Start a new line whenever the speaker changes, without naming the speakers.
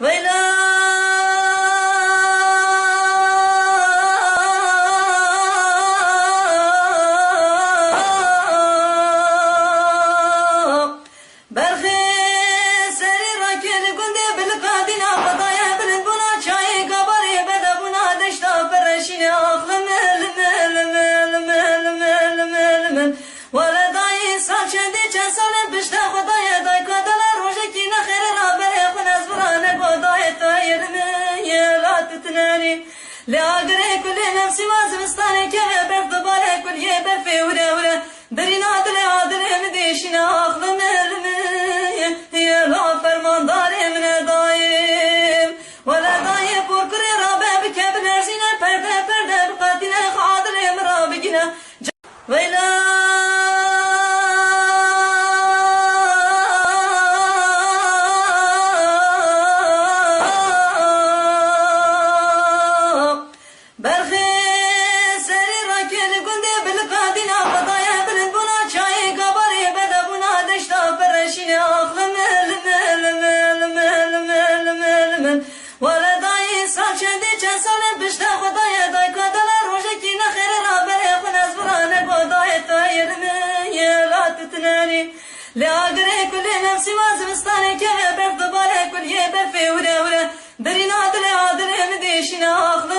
Veyla berhe seri rakil günde bil kadina fadaya bil buna çayı kabari bede buna deşta pereşine aklım el veledayı salçendi çesale pişte fadaya day kadalar rojeki nehre rabere kunaz burane kodaya tayirme yelat tnani لأجري كل نفسي وازمستاني كذا بردبالي كل يبر في ولا درين عدل مديشنا أخلم يا لا فرمان داري من دايم ولا دايم بوركري رابع بكبر زينة perde بقاتنا خاطر مرابقنا ويلا berhe seri rakil günde bil kadina fadaya bil buna çayı kabari bede buna deşta pereşine aklım el veledayı salçendi çesale pişte fadaya day kadalar rojeki nehre rabere kunaz burane kodaya tayirme yelat tnani لأجري كل نفسي وازمستاني كذا بردبالي كل يبر في ولا درين عدل مديشنا أخلم